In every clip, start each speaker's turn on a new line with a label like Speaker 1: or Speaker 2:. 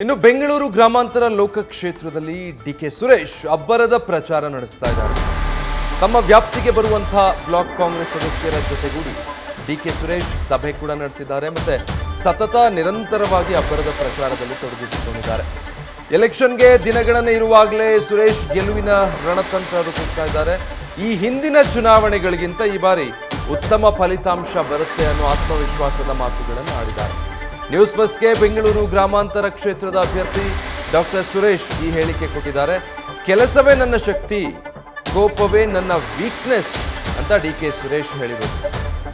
Speaker 1: ಇನ್ನು ಬೆಂಗಳೂರು ಗ್ರಾಮಾಂತರ ಲೋಕ ಕ್ಷೇತ್ರದಲ್ಲಿ ಡಿಕೆ ಸುರೇಶ್ ಅಬ್ಬರದ ಪ್ರಚಾರ ನಡೆಸ್ತಾ ಇದ್ದಾರೆ. ತಮ್ಮ ವ್ಯಾಪ್ತಿಗೆ ಬರುವಂತಹ ಬ್ಲಾಕ್ ಕಾಂಗ್ರೆಸ್ ಸದಸ್ಯರ ಜೊತೆಗೂಡಿ ಡಿಕೆ ಸುರೇಶ್ ಸಭೆ ಕೂಡ ನಡೆಸಿದ್ದಾರೆ. ಮತ್ತೆ ಸತತ ನಿರಂತರವಾಗಿ ಅಬ್ಬರದ ಪ್ರಚಾರದಲ್ಲಿ ತೊಡಗಿಸಿಕೊಂಡಿದ್ದಾರೆ. ಎಲೆಕ್ಷನ್ಗೆ ದಿನಗಣನೆ ಇರುವಾಗಲೇ ಸುರೇಶ್ ಗೆಲುವಿನ ರಣತಂತ್ರ ರೂಪಿಸ್ತಾ ಇದ್ದಾರೆ. ಈ ಹಿಂದಿನ ಚುನಾವಣೆಗಳಿಗಿಂತ ಈ ಬಾರಿ ಉತ್ತಮ ಫಲಿತಾಂಶ ಬರುತ್ತೆ ಅನ್ನೋ ಆತ್ಮವಿಶ್ವಾಸದ ಮಾತುಗಳನ್ನು ಆಡಿದ್ದಾರೆ. ನ್ಯೂಸ್ ಫಸ್ಟ್ಗೆ ಬೆಂಗಳೂರು ಗ್ರಾಮಾಂತರ ಕ್ಷೇತ್ರದ ಅಭ್ಯರ್ಥಿ ಡಾಕ್ಟರ್ ಸುರೇಶ್ ಈ ಹೇಳಿಕೆ ಕೊಟ್ಟಿದ್ದಾರೆ. ಕೆಲಸವೇ ನನ್ನ ಶಕ್ತಿ, ಕೋಪವೇ ನನ್ನ ವೀಕ್ನೆಸ್ ಅಂತ ಡಿಕೆ ಸುರೇಶ್ ಹೇಳಿದರು.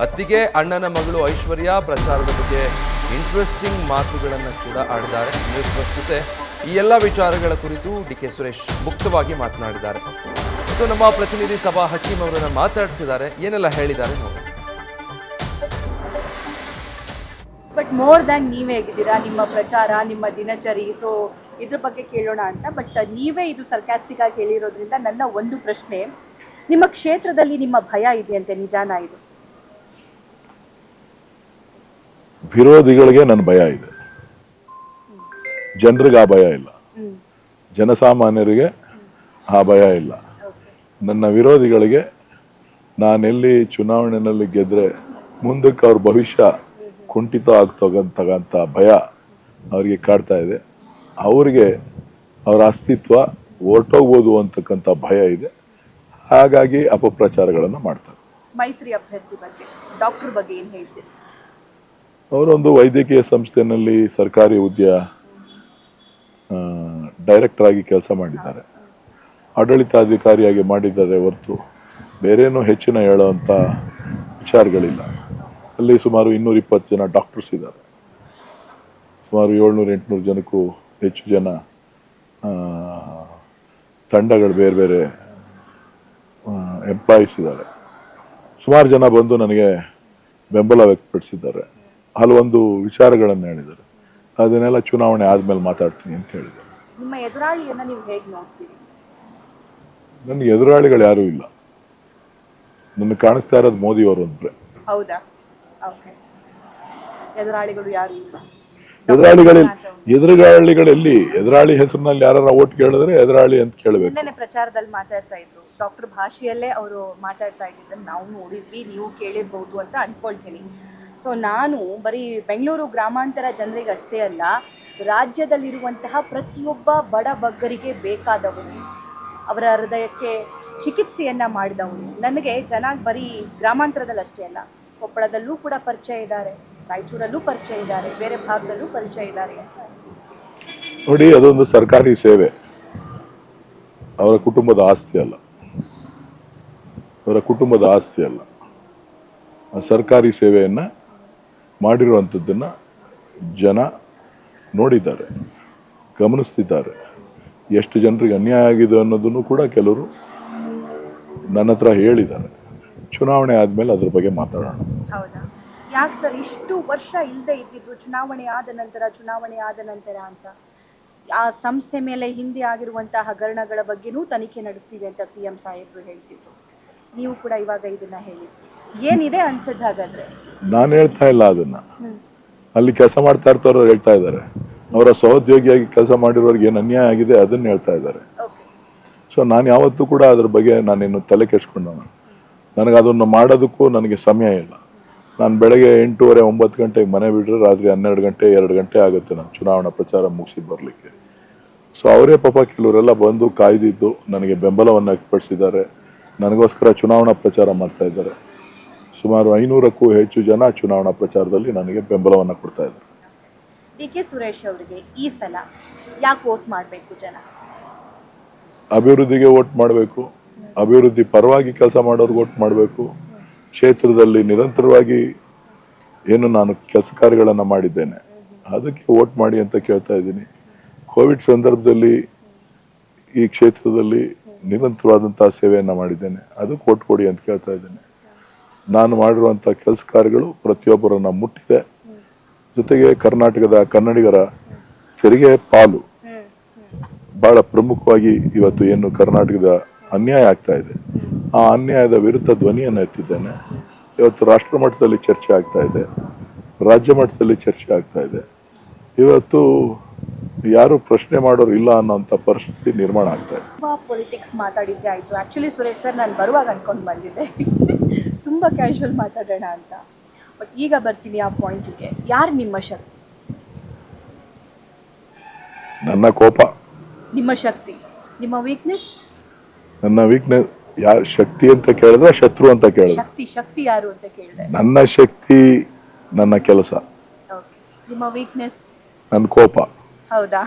Speaker 1: ಅತ್ತಿಗೆ ಅಣ್ಣನ ಮಗಳು ಐಶ್ವರ್ಯ ಪ್ರಚಾರದ ಬಗ್ಗೆ ಇಂಟ್ರೆಸ್ಟಿಂಗ್ ಮಾತುಗಳನ್ನು ಕೂಡ ಆಡಿದ್ದಾರೆ. ನ್ಯೂಸ್ ಫಸ್ಟ್ ಜೊತೆ ಈ ಎಲ್ಲ ವಿಚಾರಗಳ ಕುರಿತು ಡಿಕೆ ಸುರೇಶ್ ಮುಕ್ತವಾಗಿ ಮಾತನಾಡಿದ್ದಾರೆ. ಸೊ ನಮ್ಮ ಪ್ರತಿನಿಧಿ ಸಭಾ ಹಕೀಂ ಅವರನ್ನು ಮಾತಾಡಿಸಿದ್ದಾರೆ. ಏನೆಲ್ಲ ಹೇಳಿದ್ದಾರೆ ನೋಡಿ.
Speaker 2: ಬಟ್ ಮೋರ್ ದ್ಯಾನ್ ನೀವೇ ಹೇಗಿದ್ದೀರಾ, ನಿಮ್ಮ ಪ್ರಚಾರ, ನಿಮ್ಮ ದಿನಚರಿ, ಸೊ ಇದ್ರ ಬಗ್ಗೆ ಕೇಳೋಣ ಅಂತ. ಬಟ್ ನೀವೇ ಇದು ಸರ್ಕಾಸ್ಟಿಕ್ ಆಗಿ ಹೇಳಿರೋದ್ರಿಂದ ನನ್ನ ಒಂದು ಪ್ರಶ್ನೆ, ನಿಮ್ಮ ಕ್ಷೇತ್ರದಲ್ಲಿ ನಿಮ್ಮ ಭಯ ಇದೆಯಂತೆ, ನಿಜಾನ ಇದು?
Speaker 3: ವಿರೋಧಿಗಳಿಗೆ ನನ್ನ ಭಯ ಇದೆ, ಜನರಿಗೆ ಆ ಭಯ ಇಲ್ಲ. ಜನಸಾಮಾನ್ಯರಿಗೆ ಆ ಭಯ ಇಲ್ಲ. ನನ್ನ ವಿರೋಧಿಗಳಿಗೆ ನಾನೆಲ್ಲಿ ಚುನಾವಣೆಯಲ್ಲಿ ಗೆದ್ರೆ ಮುಂದಕ್ಕೆ ಅವ್ರ ಭವಿಷ್ಯ ಕುಂಠಿತ ಆಗ್ತಕ್ಕಂಥ ಭಯ ಅವರಿಗೆ ಕಾಡ್ತಾ ಇದೆ. ಅವರಿಗೆ ಅವರ ಅಸ್ತಿತ್ವ ಹೊರಟೋಗ್ಬೋದು ಅಂತಕ್ಕಂಥ ಭಯ ಇದೆ. ಹಾಗಾಗಿ ಅಪಪ್ರಚಾರಗಳನ್ನು ಮಾಡ್ತಾರೆ.
Speaker 2: ಮೈತ್ರಿ ಅಭ್ಯರ್ಥಿ ಬಗ್ಗೆ, ಡಾಕ್ಟರ್ ಬಗ್ಗೆ ಏನು ಹೇಳ್ತೀರಿ?
Speaker 3: ಅವರೊಂದು ವೈದ್ಯಕೀಯ ಸಂಸ್ಥೆಯಲ್ಲಿ ಸರ್ಕಾರಿ ಹುದ್ದೆಯ ಡೈರೆಕ್ಟರ್ ಆಗಿ ಕೆಲಸ ಮಾಡಿದ್ದಾರೆ. ಆಡಳಿತಾಧಿಕಾರಿಯಾಗಿ ಮಾಡಿದ್ದಾರೆ ಹೊರತು ಬೇರೇನೂ ಹೆಚ್ಚಿನ ಹೇಳುವಂಥ ವಿಚಾರಗಳಿಲ್ಲ. ಅಲ್ಲಿ ಸುಮಾರು 220 ಜನ ಡಾಕ್ಟರ್ಸ್ ಇದ್ದಾರೆ. ಸುಮಾರು 700-800 ಜನಕ್ಕೂ ಹೆಚ್ಚು ಜನ ತಂಡಗಳು, ಬೇರೆ ಬೇರೆ ಎಂಪ್ಲಾಯೀಸ್ ಇದ್ದಾರೆ. ಸುಮಾರು ಜನ ಬಂದು ನನಗೆ ಬೆಂಬಲ ವ್ಯಕ್ತಪಡಿಸಿದ್ದಾರೆ. ಹಲವೊಂದು ವಿಚಾರಗಳನ್ನು ಹೇಳಿದ್ದಾರೆ. ಅದನ್ನೆಲ್ಲ ಚುನಾವಣೆ ಆದಮೇಲೆ ಮಾತಾಡ್ತೀನಿ ಅಂತ ಹೇಳಿದ್ದಾರೆ.
Speaker 2: ನಿಮ್ಮ ಎದುರಾಳಿಯನ್ನು ನೀವು ಹೇಗೆ ನೋಡ್ತೀರಿ?
Speaker 3: ನನ್ನ ಎದುರಾಳಿಗಳು ಯಾರೂ ಇಲ್ಲ. ನನಗೆ ಕಾಣಿಸ್ತಾ ಇರೋದು ಮೋದಿ ಅವರು ಒಬ್ಬರೇ.
Speaker 2: ಹೌದಾ? ಓಕೆ. ಎದುರಾಳಿಗಳು ಯಾರು ಇಲ್ಲ?
Speaker 3: ಎದುರಾಳಿಗಳಲ್ಲಿ ಎದುರಾಳಿ ಹೆಸರಿನಲ್ಲಿ ಯಾರು ಓಟ್ ಕೇಳಿದ್ರೆ ಎದುರಾಳಿ ಅಂತ ಕೇಳಬೇಕು.
Speaker 2: ನಿನ್ನೆ ಪ್ರಚಾರದಲ್ಲಿ ಮಾತಾಡ್ತಾ ಇದ್ರು, ಡಾಕ್ಟರ್ ಭಾಷೆಯಲ್ಲೇ ಅವರು ಮಾತಾಡ್ತಾ ಇದ್ದಿದ್ದನ್ನು ನಾವು ನೋಡಿದ್ವಿ, ನೀವು ಕೇಳಿರ್ಬಹುದು ಅಂತ ಅನ್ಕೊಳ್ತೀನಿ. ಸೊ ನಾನು ಬರೀ ಬೆಂಗಳೂರು ಗ್ರಾಮಾಂತರ ಜನರಿಗೆ ಅಷ್ಟೇ ಅಲ್ಲ, ರಾಜ್ಯದಲ್ಲಿರುವಂತಹ ಪ್ರತಿಯೊಬ್ಬ ಬಡ ಬಗ್ಗರಿಗೆ ಬೇಕಾದವರು, ಅವರ ಹೃದಯಕ್ಕೆ ಚಿಕಿತ್ಸೆಯನ್ನ ಮಾಡಿದವರು, ನನಗೆ ಚೆನ್ನಾಗಿ ಬರೀ ಗ್ರಾಮಾಂತರದಲ್ಲಿ ಅಷ್ಟೇ ಅಲ್ಲ, ಕೊಪ್ಪಳದಲ್ಲೂ ಕೂಡ ಪರಿಚಯ ಇದ್ದಾರೆ, ರಾಯಚೂರಲ್ಲೂ ಪರಿಚಯ ಇದ್ದಾರೆ, ಬೇರೆ ಭಾಗದಲ್ಲೂ ಪರಿಚಯ ಇದ್ದಾರೆ.
Speaker 3: ನೋಡಿ, ಅದೊಂದು ಸರ್ಕಾರಿ ಸೇವೆ, ಅವರ ಕುಟುಂಬದ ಆಸ್ತಿ ಅಲ್ಲ. ಅವರ ಕುಟುಂಬದ ಆಸ್ತಿ ಅಲ್ಲ. ಆ ಸರ್ಕಾರಿ ಸೇವೆಯನ್ನ ಮಾಡಿರುವಂಥದ್ದನ್ನ ಜನ ನೋಡಿದ್ದಾರೆ, ಗಮನಿಸ್ತಿದ್ದಾರೆ. ಎಷ್ಟು ಜನರಿಗೆ ಅನ್ಯಾಯ ಆಗಿದೆ ಅನ್ನೋದನ್ನು ಕೂಡ ಕೆಲವರು ನನ್ನ ಹತ್ರ ಹೇಳಿದ್ದಾರೆ. ಚುನಾವಣೆ ಆದ್ಮೇಲೆ ಅದ್ರ ಬಗ್ಗೆ ಮಾತಾಡೋಣ.
Speaker 2: ಹೌದಾ? ಯಾಕೆ ಸರ್ ಇಷ್ಟು ವರ್ಷ ಇಲ್ಲದೆ ಇದ್ದಿದ್ದು ಚುನಾವಣೆ ಆದ ನಂತರ ಅಂತ? ಆ ಸಂಸ್ಥೆ ಮೇಲೆ ಹಿಂದೆ ಆಗಿರುವಂತಹ ಹಗರಣಗಳ ಬಗ್ಗೆನೂ ತನಿಖೆ ನಡೆಸ್ತೀವಿ ಅಂತ ಸಿಎಂ ಸಾಹೇಬರು ಹೇಳ್ತಿದ್ರು. ನೀವು ಕೂಡ ಇವಾಗ ಇದನ್ನ ಹೇಳಿದ್ರಿ. ಏನಿದೆ ಅನ್ಸದ್ ಹಾಗಾದ್ರೆ?
Speaker 3: ನಾನು ಹೇಳ್ತಾ ಇಲ್ಲ ಅದನ್ನ. ಅಲ್ಲಿ ಕೆಲಸ ಮಾಡ್ತಾ ಇರ್ತಾರ ಹೇಳ್ತಾ ಇದ್ದಾರೆ. ಅವರ ಸಹೋದ್ಯೋಗಿಯಾಗಿ ಕೆಲಸ ಮಾಡಿರೋರಿಗೆ ಏನು ಅನ್ಯಾಯ ಆಗಿದೆ ಅದನ್ನ ಹೇಳ್ತಾ ಇದ್ದಾರೆ. ಸೊ ನಾನು ಯಾವತ್ತೂ ಕೂಡ ಅದ್ರ ಬಗ್ಗೆ ನಾನಿನ್ನು ತಲೆ ಕೆಡ್ಸ್ಕೊಂಡವ. ನನಗೆ ಅದನ್ನು ಮಾಡೋದಕ್ಕೂ ನನಗೆ ಸಮಯ ಇಲ್ಲ. ನಾನು ಬೆಳಗ್ಗೆ 8:30-9 ಗಂಟೆಗೆ ಮನೆ ಬಿಟ್ಟರೆ ರಾತ್ರಿ 12 ಗಂಟೆ 2 ಗಂಟೆ ಆಗುತ್ತೆ ನಾನು ಚುನಾವಣಾ ಪ್ರಚಾರ ಮುಗಿಸಿ ಬರಲಿಕ್ಕೆ. ಸೊ ಅವರೇ ಪಾಪ ಕೆಲವರೆಲ್ಲ ಬಂದು ಕಾಯ್ದಿದ್ದು ನನಗೆ ಬೆಂಬಲವನ್ನು ವ್ಯಕ್ತಪಡಿಸಿದ್ದಾರೆ. ನನಗೋಸ್ಕರ ಚುನಾವಣಾ ಪ್ರಚಾರ ಮಾಡ್ತಾ ಇದ್ದಾರೆ. ಸುಮಾರು 500ಕ್ಕೂ ಹೆಚ್ಚು ಜನ ಚುನಾವಣಾ ಪ್ರಚಾರದಲ್ಲಿ ನನಗೆ ಬೆಂಬಲವನ್ನು ಕೊಡ್ತಾ ಇದ್ದಾರೆ.
Speaker 2: ಡಿಕೆ ಸುರೇಶ್ ಅವರಿಗೆ ಈ ಸಲ ಯಾಕೆ ವೋಟ್ ಮಾಡಬೇಕು ಜನ?
Speaker 3: ಅಭಿವೃದ್ಧಿಗೆ ವೋಟ್ ಮಾಡಬೇಕು. ಅಭಿವೃದ್ಧಿ ಪರವಾಗಿ ಕೆಲಸ ಮಾಡೋರ್ಗೆ ವೋಟ್ ಮಾಡಬೇಕು. ಕ್ಷೇತ್ರದಲ್ಲಿ ನಿರಂತರವಾಗಿ ಏನು ನಾನು ಕೆಲಸ ಕಾರ್ಯಗಳನ್ನು ಮಾಡಿದ್ದೇನೆ ಅದಕ್ಕೆ ವೋಟ್ ಮಾಡಿ ಅಂತ ಕೇಳ್ತಾ ಇದ್ದೀನಿ. ಕೋವಿಡ್ ಸಂದರ್ಭದಲ್ಲಿ ಈ ಕ್ಷೇತ್ರದಲ್ಲಿ ನಿರಂತರವಾದಂತಹ ಸೇವೆಯನ್ನು ಮಾಡಿದ್ದೇನೆ, ಅದಕ್ಕೆ ವೋಟ್ ಕೊಡಿ ಅಂತ ಕೇಳ್ತಾ ಇದ್ದೇನೆ. ನಾನು ಮಾಡಿರುವಂಥ ಕೆಲಸ ಕಾರ್ಯಗಳು ಪ್ರತಿಯೊಬ್ಬರನ್ನ ಮುಟ್ಟಿದೆ. ಜೊತೆಗೆ ಕರ್ನಾಟಕದ ಕನ್ನಡಿಗರ ತೆರಿಗೆ ಪಾಲು ಬಹಳ ಪ್ರಮುಖವಾಗಿ ಇವತ್ತು ಏನು ಕರ್ನಾಟಕದ ಅನ್ಯಾಯ ಆಗ್ತಾ ಇದೆ, ಆ ಅನ್ಯಾಯದ ವಿರುದ್ಧ ಧ್ವನಿಯನ್ನು ಎತ್ತಿದ್ದೇನೆ. ಇವತ್ತು ರಾಷ್ಟ್ರ ಮಟ್ಟದಲ್ಲಿ ಚರ್ಚೆ ಆಗ್ತಾ ಇದೆ, ರಾಜ್ಯ ಮಟ್ಟದಲ್ಲಿ ಚರ್ಚೆ ಆಗ್ತಾ ಇದೆ. ಇವತ್ತು ಯಾರು ಪ್ರಶ್ನೆ ಮಾಡೋರು ಇಲ್ಲ ಅನ್ನೋಂಥ ಪರಿಸ್ಥಿತಿ ನಿರ್ಮಾಣ ಆಗ್ತಾ ಇದೆ.
Speaker 2: ತುಂಬ ಪೊಲಿಟಿಕ್ಸ್ ಮಾತಾಡಿದ್ದೆ ಆಯಿತು. ಆ್ಯಕ್ಚುಲಿ ಸುರೇಶ್ ಸರ್ ನಾನು ಬರುವಾಗ ಅಂದ್ಕೊಂಡು ಬಂದಿದ್ದೆ ತುಂಬ ಕ್ಯಾಶುವಲ್ ಮಾತಾಡೋಣ ಅಂತ. ಬಟ್ ಈಗ ಬರ್ತೀನಿ ಆ ಪಾಯಿಂಟಿಗೆ. ಯಾರು ನಿಮ್ಮ ಶಕ್ತಿ?
Speaker 3: ನನ್ನ ಕೋಪ.
Speaker 2: ನಿಮ್ಮ ಶಕ್ತಿ. ನಿಮ್ಮ ವೀಕ್ನೆಸ್?
Speaker 3: ನನ್ನ ವೀಕ್ನೆಸ್ ಯಾರು ಶಕ್ತಿ ಅಂತ ಕೇಳಿದ್ರೆ ಶತ್ರು ಅಂತ ಕೇಳಿದ್ರೆ
Speaker 2: ಶಕ್ತಿ ಯಾರು ಅಂತ ಕೇಳಿದೆ.
Speaker 3: ನನ್ನ ಶಕ್ತಿ ನನ್ನ ಕೆಲಸ.
Speaker 2: ಓಕೆ. ನಿಮ್ಮ ವೀಕ್ನೆಸ್?
Speaker 3: ನನ್ನ ಕೋಪ.
Speaker 2: ಹೌದಾ?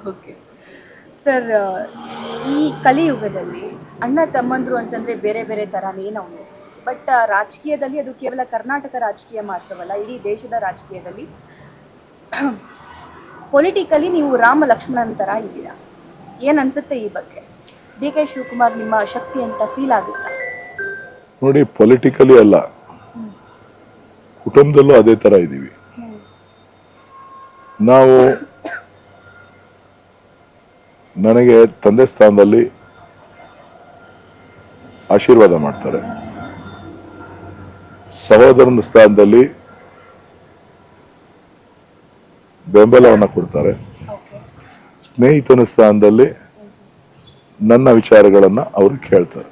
Speaker 2: ಓಕೆ ಸರ್, ಈ ಕಲಿಯುಗದಲ್ಲಿ ಅಣ್ಣ ತಮ್ಮಂದ್ರು ಅಂತಂದರೆ ಬೇರೆ ಬೇರೆ ಥರನೇ ನಾವು. ಬಟ್ ರಾಜಕೀಯದಲ್ಲಿ ಅದು ಕೇವಲ ಕರ್ನಾಟಕ ರಾಜಕೀಯ ಮಾತ್ರವಲ್ಲ, ಇಡೀ ದೇಶದ ರಾಜಕೀಯದಲ್ಲಿ ಪೊಲಿಟಿಕಲಿ ನೀವು ರಾಮ ಲಕ್ಷ್ಮಣನ ಥರ ಇದ್ದೀರಾ. ಏನು ಅನಿಸುತ್ತೆ ಈ ಬಗ್ಗೆ? ಡಿ.ಕೆ. ಶಿವಕುಮಾರ್ ನಿಮ್ಮ ಶಕ್ತಿ ಅಂತ ಫೀಲ್ ಆಗುತ್ತಾ?
Speaker 3: ನೋಡಿ, ಪೊಲಿಟಿಕಲಿ ಅಲ್ಲ, ಕುಟುಂಬದಲ್ಲೂ ಅದೇ ಥರ ಇದ್ದೀವಿ ನಾವು. ನನಗೆ ತಂದೆ ಸ್ಥಾನದಲ್ಲಿ ಆಶೀರ್ವಾದ ಮಾಡ್ತಾರೆ, ಸಹೋದರನ ಸ್ಥಾನದಲ್ಲಿ ಬೆಂಬಲವನ್ನು ಕೊಡ್ತಾರೆ, ಸ್ನೇಹಿತನ ಸ್ಥಾನದಲ್ಲಿ ನನ್ನ ವಿಚಾರಗಳನ್ನ ಅವರು ಕೇಳ್ತಾರೆ.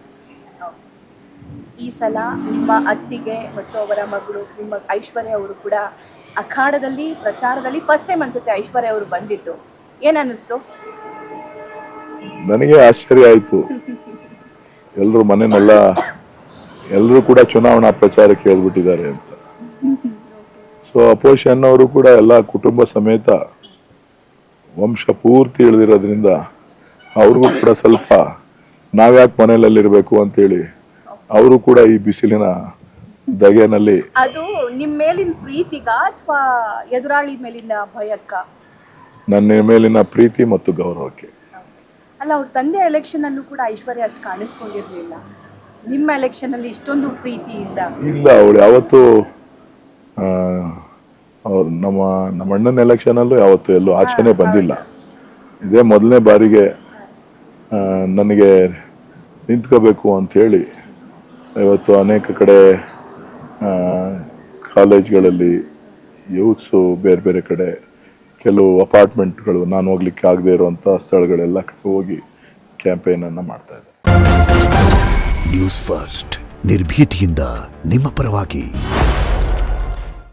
Speaker 2: ಈ ಸಲ ನಿಮ್ಮ ಅತ್ತಿಗೆ ಮತ್ತು ಅವರ ಮಗಳು ನಿಮ್ಮ ಐಶ್ವರ್ಯ ಅವರು ಕೂಡ ಅಖಾಡದಲ್ಲಿ ಪ್ರಚಾರದಲ್ಲಿ ಫಸ್ಟ್ ಟೈಮ್ ಅನ್ಸುತ್ತೆ ಐಶ್ವರ್ಯ ಅವರು ಬಂದಿದ್ದು. ಏನ್ ಅನ್ನಿಸ್ತು?
Speaker 3: ನನಗೆ ಆಶ್ಚರ್ಯ ಆಯ್ತು. ಎಲ್ಲರೂ ಮನೆಯಲ್ಲ ಎಲ್ಲರೂ ಕೂಡ ಚುನಾವಣಾ ಪ್ರಚಾರಕ್ಕೆ ಹೇಳ್ಬಿಟ್ಟಿದ್ದಾರೆ ಅಂತ. ಸೊ ಅಪೋಸಿಷನ್ ಅವರು ಕೂಡ ಎಲ್ಲ ಕುಟುಂಬ ಸಮೇತ ವಂಶ ಪೂರ್ತಿ ಇಳಿದಿರೋದ್ರಿಂದ ಅವ್ರಿಗೂ ಕೂಡ ಸ್ವಲ್ಪ ನಾವ್ಯಾಕೆ ಮನೆಯಲ್ಲಿರ್ಬೇಕು ಅಂತೇಳಿ ಅವರು ಕೂಡ ಈ ಬಿಸಿಲಿನ ದಗೆನಲ್ಲಿ.
Speaker 2: ಅದು ನಿಮ್ಮ ಮೇಲಿನ ಪ್ರೀತಿಗ ಅಥವಾ ಎದುರಾಳಿ ಮೇಲಿನ ಭಯಕ್ಕ?
Speaker 3: ನನ್ನ ಮೇಲಿನ ಪ್ರೀತಿ ಮತ್ತು ಗೌರವಕ್ಕೆ.
Speaker 2: ಅಲ್ಲ, ಅವ್ರ ತಂದೆ ಎಲೆಕ್ಷನ್ ಅಲ್ಲೂ ಕೂಡ ಐಶ್ವರ್ಯ ಅಷ್ಟು ಕಾಣಿಸ್ಕೊಂಡಿರ್ಲಿಲ್ಲ. ನಿಮ್ಮ ಎಲೆಕ್ಷನ್ ಅಲ್ಲಿ ಇಷ್ಟೊಂದು ಪ್ರೀತಿಯಿಂದ
Speaker 3: ಇಲ್ಲ. ಅವಳು ಯಾವತ್ತು ಅವ್ರು ನಮ್ಮ ಅಣ್ಣನ ಎಲೆಕ್ಷನ್ ಅಲ್ಲೂ ಯಾವತ್ತು ಎಲ್ಲೂ ಆಚೆನೆ ಬಂದಿಲ್ಲ. ಇದೇ ಮೊದಲನೇ ಬಾರಿಗೆ ನನಗೆ ನಿಂತ್ಕೋಬೇಕು ಅಂಥೇಳಿ ಇವತ್ತು ಅನೇಕ ಕಡೆ ಕಾಲೇಜ್ಗಳಲ್ಲಿ ಯೂತ್ಸು ಬೇರೆ ಬೇರೆ ಕಡೆ ಕೆಲವು ಅಪಾರ್ಟ್ಮೆಂಟ್ಗಳು ನಾನು ಹೋಗ್ಲಿಕ್ಕೆ ಆಗದೆ ಇರುವಂಥ ಸ್ಥಳಗಳೆಲ್ಲ ಹೋಗಿ ಕ್ಯಾಂಪೇನನ್ನು ಮಾಡ್ತಾ ಇದ್ದಾರೆ.
Speaker 4: ನ್ಯೂಸ್ ಫಸ್ಟ್ ನಿರ್ಭೀತಿಯಿಂದ ನಿಮ್ಮ ಪರವಾಗಿ.